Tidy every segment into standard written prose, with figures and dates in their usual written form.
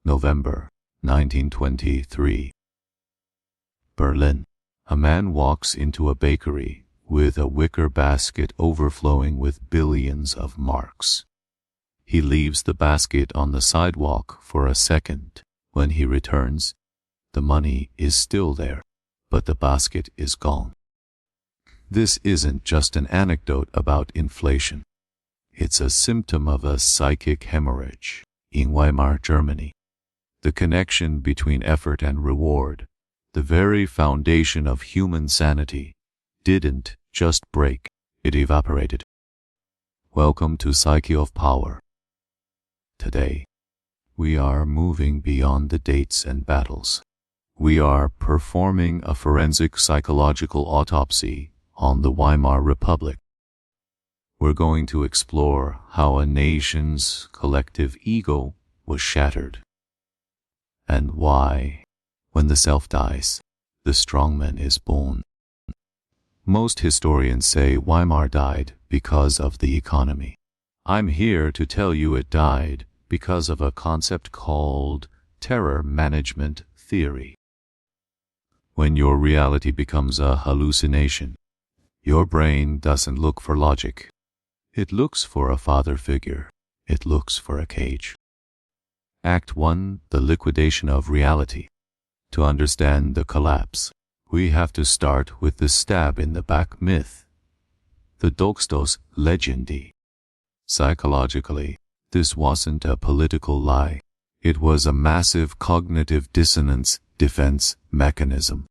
November 1923. Berlin. A man walks into a bakery with a wicker basket overflowing with billions of marks. He leaves the basket on the sidewalk for a second. When he returns, the money is still there, but the basket is gone. This isn't just an anecdote about inflation. It's a symptom of a psychic hemorrhage in Weimar Germany. The connection between effort and reward, the very foundation of human sanity, didn't just break, it evaporated. Welcome to Psyche of Power. Today, we are moving beyond the dates and battles. We are performing a forensic psychological autopsy on the Weimar Republic. We're going to explore how a nation's collective ego was shattered, and why, when the self dies, the strongman is born. Most historians say Weimar died because of the economy. I'm here to tell you it died because of a concept called terror management theory. When your reality becomes a hallucination, your brain doesn't look for logic. It looks for a father figure. It looks for a cage. Act 1, the liquidation of reality. To understand the collapse, we have to start with the stab in the back myth, the Dogstos legendi. Psychologically, this wasn't a political lie. It was a massive cognitive dissonance defense mechanism.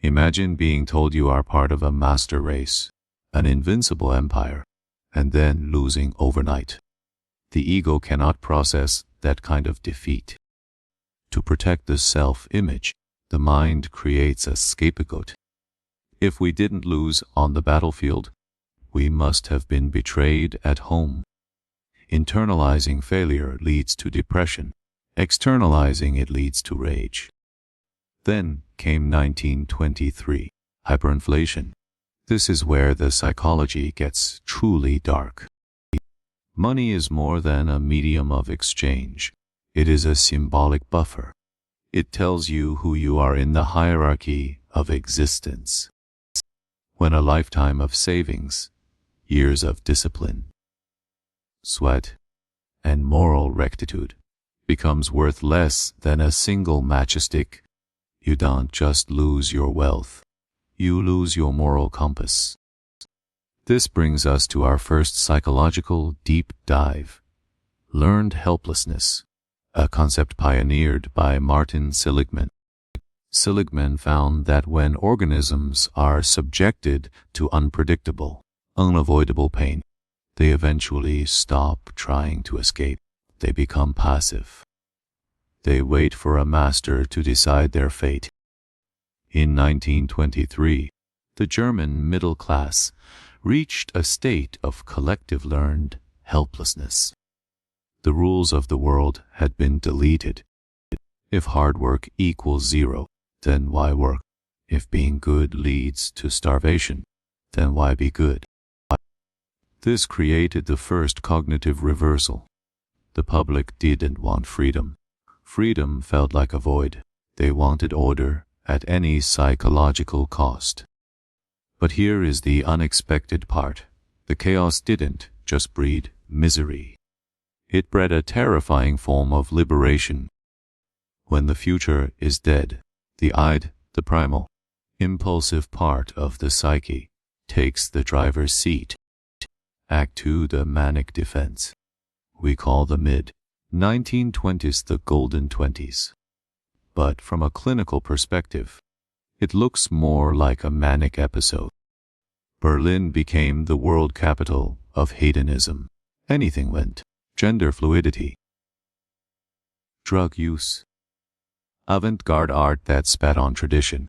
Imagine being told you are part of a master race, an invincible empire, and then losing overnight. The ego cannot process that kind of defeat. To protect the self-image, the mind creates a scapegoat. If we didn't lose on the battlefield, we must have been betrayed at home. Internalizing failure leads to depression. Externalizing it leads to rage. Then came 1923, hyperinflation. This is where the psychology gets truly dark. Money is more than a medium of exchange. It is a symbolic buffer. It tells you who you are in the hierarchy of existence. When a lifetime of savings, years of discipline, sweat, and moral rectitude becomes worth less than a single matchstick, you don't just lose your wealth, you lose your moral compass. This brings us to our first psychological deep dive, learned helplessness, a concept pioneered by Martin Seligman. Seligman found that when organisms are subjected to unpredictable, unavoidable pain, they eventually stop trying to escape. They become passive. They wait for a master to decide their fate. In 1923, the German middle class reached a state of collective learned helplessness. The rules of the world had been deleted. If hard work equals 0, then why work? If being good leads to starvation, then why be good? This created the first cognitive reversal. The public didn't want freedom. Freedom felt like a void. They wanted order at any psychological cost. But here is the unexpected part. The chaos didn't just breed misery. It bred a terrifying form of liberation. When the future is dead, the id, the primal, impulsive part of the psyche, takes the driver's seat. Act 2, the manic defense. We call the mid-1920s the golden 20s. But from a clinical perspective, it looks more like a manic episode. Berlin became the world capital of hedonism. Anything went. Gender fluidity. Drug use. Avant-garde art that spat on tradition.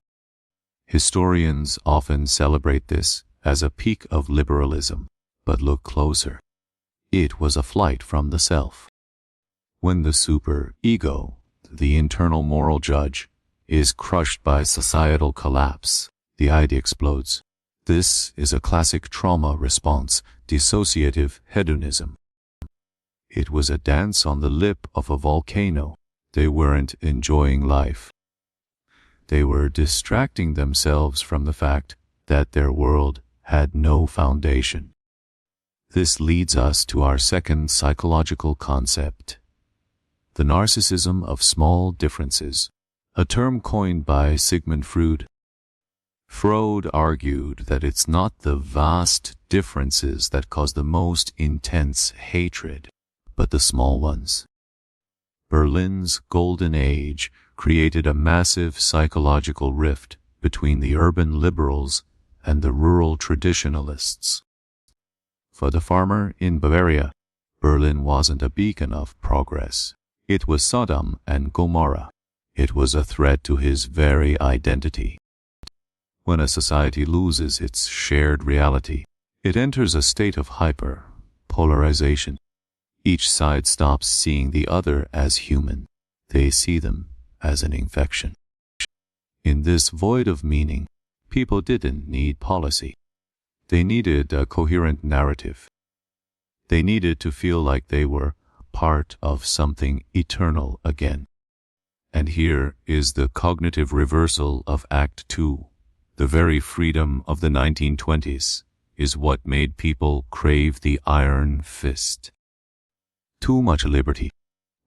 Historians often celebrate this as a peak of liberalism. But look closer. It was a flight from the self. When the super-ego, the internal moral judge, is crushed by societal collapse, the idea explodes. This is a classic trauma response, dissociative hedonism. It was a dance on the lip of a volcano. They weren't enjoying life. They were distracting themselves from the fact that their world had no foundation. This leads us to our second psychological concept, the narcissism of small differences, a term coined by Sigmund Freud. Freud argued that it's not the vast differences that cause the most intense hatred, but the small ones. Berlin's Golden Age created a massive psychological rift between the urban liberals and the rural traditionalists. For the farmer in Bavaria, Berlin wasn't a beacon of progress. It was Sodom and Gomorrah. It was a threat to his very identity. When a society loses its shared reality, it enters a state of hyper-polarization. Each side stops seeing the other as human. They see them as an infection. In this void of meaning, people didn't need policy. They needed a coherent narrative. They needed to feel like they were part of something eternal again. And here is the cognitive reversal of Act 2. The very freedom of the 1920s is what made people crave the iron fist. Too much liberty,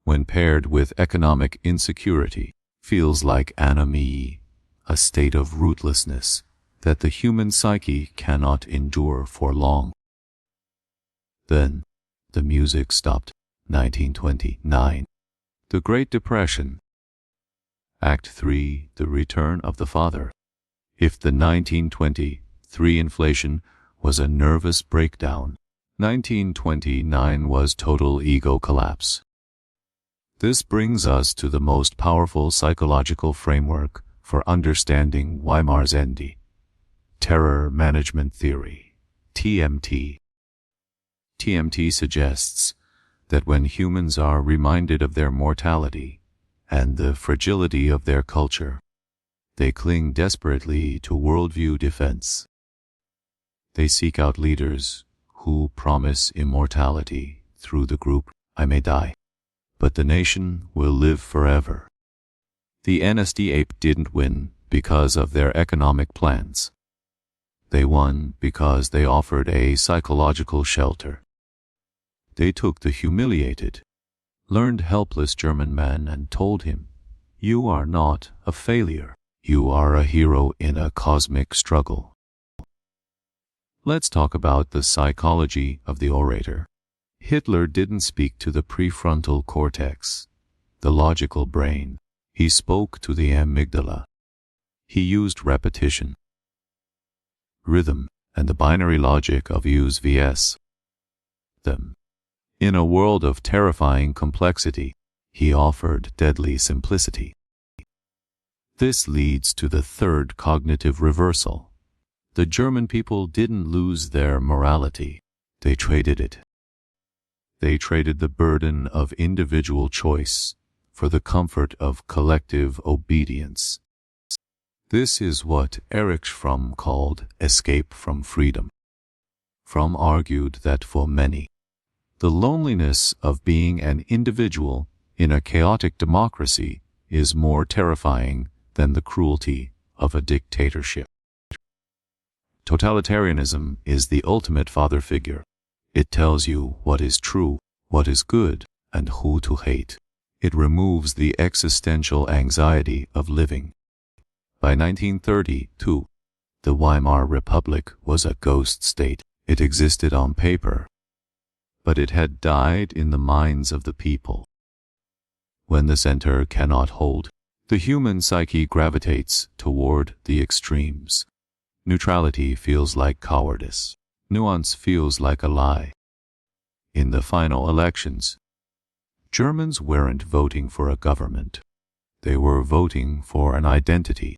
when paired with economic insecurity, feels like anomie, a state of rootlessness that the human psyche cannot endure for long. Then, the music stopped. 1929. The Great Depression. Act 3. The Return of the Father. If the 1923 inflation was a nervous breakdown, 1929 was total ego collapse. This brings us to the most powerful psychological framework for understanding Weimar's Germany. Terror Management Theory, TMT. TMT suggests that when humans are reminded of their mortality and the fragility of their culture, they cling desperately to worldview defense. They seek out leaders who promise immortality through the group, I may die, but the nation will live forever. The NSDAP didn't win because of their economic plans. They won because they offered a psychological shelter. They took the humiliated, learned helpless German man and told him, "You are not a failure. You are a hero in a cosmic struggle." Let's talk about the psychology of the orator. Hitler didn't speak to the prefrontal cortex, the logical brain. He spoke to the amygdala. He used repetition, rhythm, and the binary logic of use vs. them. In a world of terrifying complexity, he offered deadly simplicity. This leads to the third cognitive reversal. The German people didn't lose their morality. They traded it. They traded the burden of individual choice for the comfort of collective obedience. This is what Erich Fromm called escape from freedom. Fromm argued that for many, the loneliness of being an individual in a chaotic democracy is more terrifying than the cruelty of a dictatorship. Totalitarianism is the ultimate father figure. It tells you what is true, what is good, and who to hate. It removes the existential anxiety of living. By 1932, the Weimar Republic was a ghost state. It existed on paper, but it had died in the minds of the people. When the center cannot hold, the human psyche gravitates toward the extremes. Neutrality feels like cowardice. Nuance feels like a lie. In the final elections, Germans weren't voting for a government. They were voting for an identity.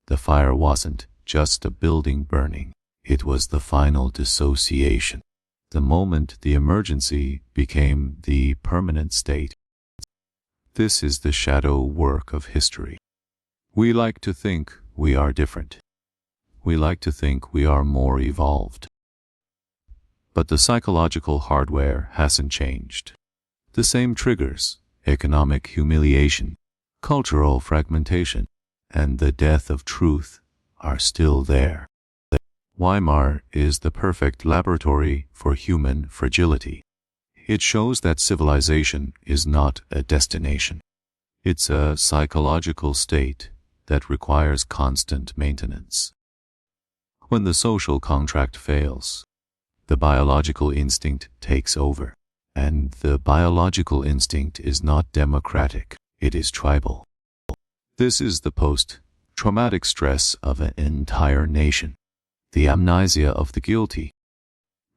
The fire wasn't just a building burning. It was the final dissociation. The moment the emergency became the permanent state. This is the shadow work of history. We like to think we are different. We like to think we are more evolved. But the psychological hardware hasn't changed. The same triggers, economic humiliation, cultural fragmentation, and the death of truth are still there. Weimar is the perfect laboratory for human fragility. It shows that civilization is not a destination. It's a psychological state that requires constant maintenance. When the social contract fails, the biological instinct takes over. And the biological instinct is not democratic, it is tribal. This is the post-traumatic stress of an entire nation, the amnesia of the guilty.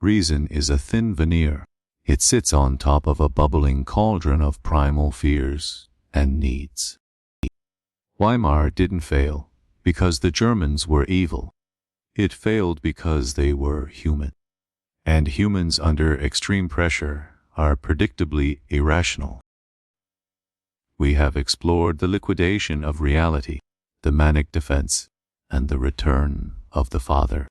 Reason is a thin veneer. It sits on top of a bubbling cauldron of primal fears and needs. Weimar didn't fail because the Germans were evil. It failed because they were human. And humans under extreme pressure are predictably irrational. We have explored the liquidation of reality, the manic defense, and the return of the Father.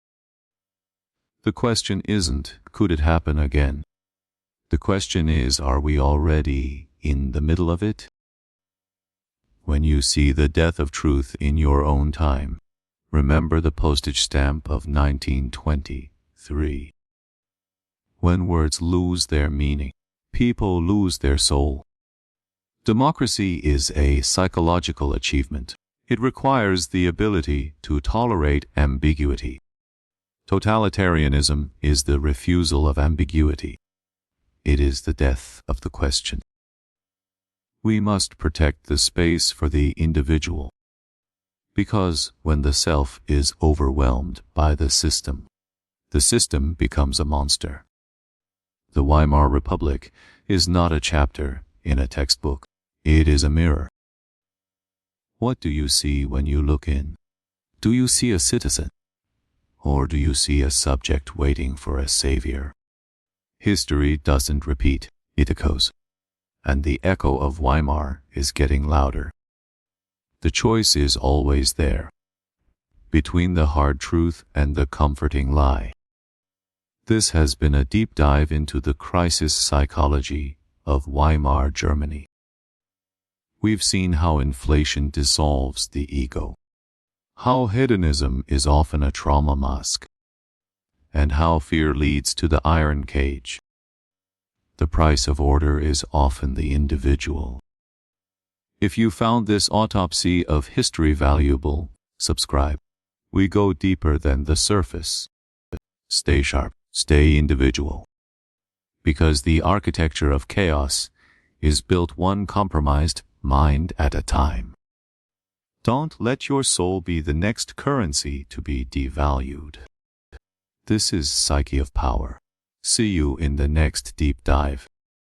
The question isn't, could it happen again? The question is, are we already in the middle of it? When you see the death of truth in your own time, remember the postage stamp of 1923. When words lose their meaning, people lose their soul. Democracy is a psychological achievement. It requires the ability to tolerate ambiguity. Totalitarianism is the refusal of ambiguity. It is the death of the question. We must protect the space for the individual, because when the self is overwhelmed by the system becomes a monster. The Weimar Republic is not a chapter in a textbook. It is a mirror. What do you see when you look in? Do you see a citizen? Or do you see a subject waiting for a savior? History doesn't repeat, it echoes. And the echo of Weimar is getting louder. The choice is always there, between the hard truth and the comforting lie. This has been a deep dive into the crisis psychology of Weimar Germany. We've seen how inflation dissolves the ego, how hedonism is often a trauma mask, and how fear leads to the iron cage. The price of order is often the individual. If you found this autopsy of history valuable, subscribe. We go deeper than the surface. Stay sharp. Stay individual. Because the architecture of chaos is built one compromised mind at a time. Don't let your soul be the next currency to be devalued. This is Psyche of Power. See you in the next deep dive.